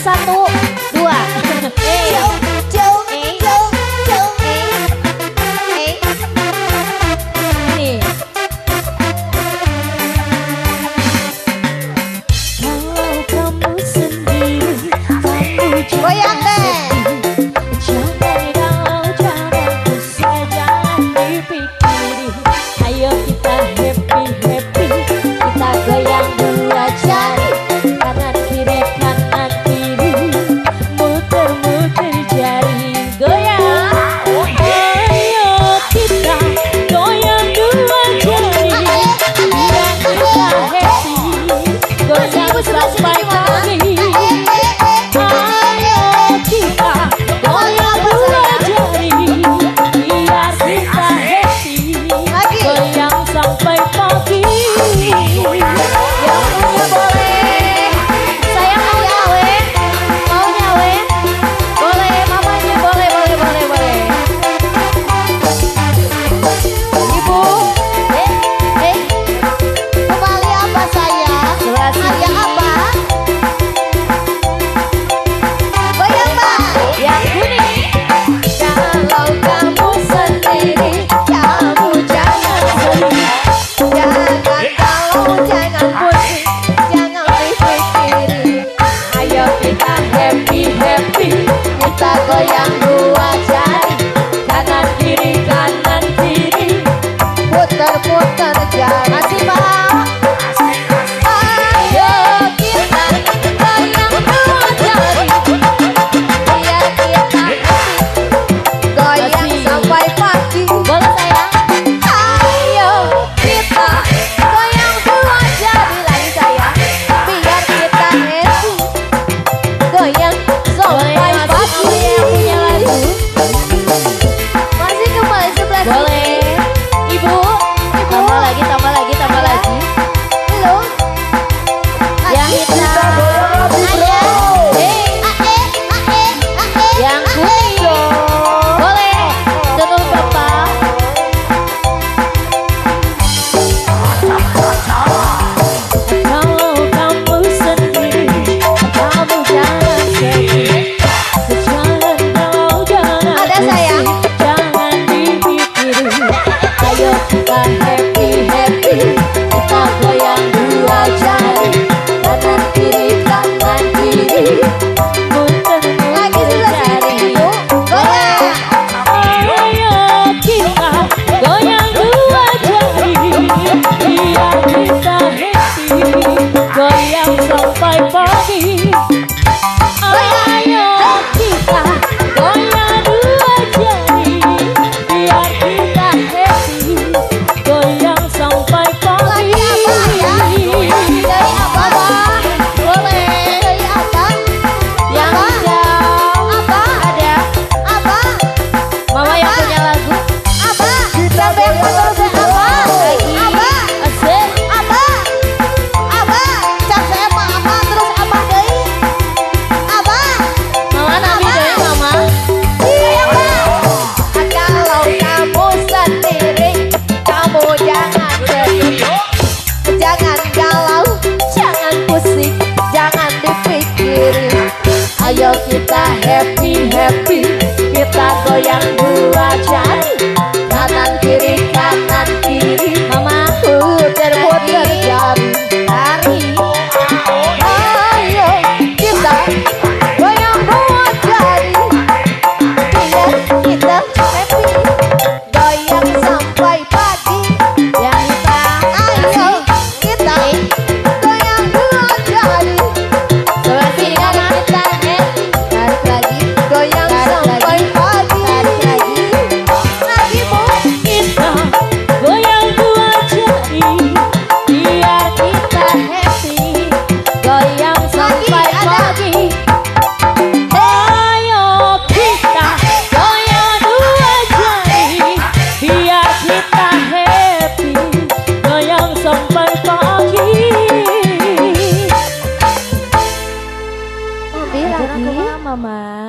1, 2. Nih. Kalau kamu sendiri, kamu Goyang deh. jangan galau, jangan pusing, jangan dipikiri. Ayo kita happy, kita goyang dua jari, kanan kiri kanan kiri, muter-muter jari, goyang. Ayo kita goyang dua jari, biar kita happy, goyang sampai pagi. Ayo kita goyang dua jari, biar kita happy, goyang sampai pagi. Yang punya boleh, saya mau nyawen, boleh, mamanya boleh. Ibu, Kembali apa saya? sebelah Ada sini. apa? Goyang Mbak. Yang kuning. Kalau kamu sendiri, kamu jangan sedih, Jangan galau, jangan pusing, jangan dipikirin. ayo kita happy, kita goyang dua jari, kanan kiri, Puter-puter jari. masih paham? Ayo kita goyang dua jari, biar kita happy, Goyang sampai pagi. boleh sayang? Ayo kita goyang dua jari lagi sayang, biar kita happy, goyang sampai pagi. Yang punya lagu Masih kembali sebelah sini. boleh. Ibu, tambah lagi. Halo. Yang hitam, yang kuning, boleh. Tenun bapak. Kalau kamu sendiri, kamu jangan sedih, jangan galau, jangan Ada, sayang. pusing, jangan dipikirin. Ayo kita happy, kita goyang dua jari, kanan kiri, muter-muter Lagi sebelah sini, jari. Bu. Goyang. Ayo kita goyang dua jari, biar kita happy, goyang sampai pagi. Ayo kita goyang dua jari, biar kita happy, goyang sampai pagi. Dari apa, Bang? Boleh. Dari apa? Yang Apa? hijau Apa? ada. Apa? Mama yang punya lagu. Apa? Siapa yang foto saya? Apa? Lagi. Apa? Asik. Apa? Apa? Cak saya mah apa? Terus apa deui? Apa? Mama nabi deh mama. Iya, Bang. Kalau kamu sendiri, kamu jangan sedih. Jangan galau, jangan pusing, jangan dipikirin. Ayo kita happy, kita goyang dua jari, kanan kiri, mama Puter-puter jari. lari. Ayo kita goyang dua jari, biar kita happy, goyang sampai pagi. Yang hitam. Ayo kita goyang dua jari, Sebelah sini mama. kita happy. Tarik lagi, goyang sampai pagi. Tarik lagi, Bu. Kita goyang dua jari, biar kita happy, goyang sampai ada. pagi. Ayo kita goyang dua jari, biar kita happy, goyang sampai pagi. Nanti lagi. Mama.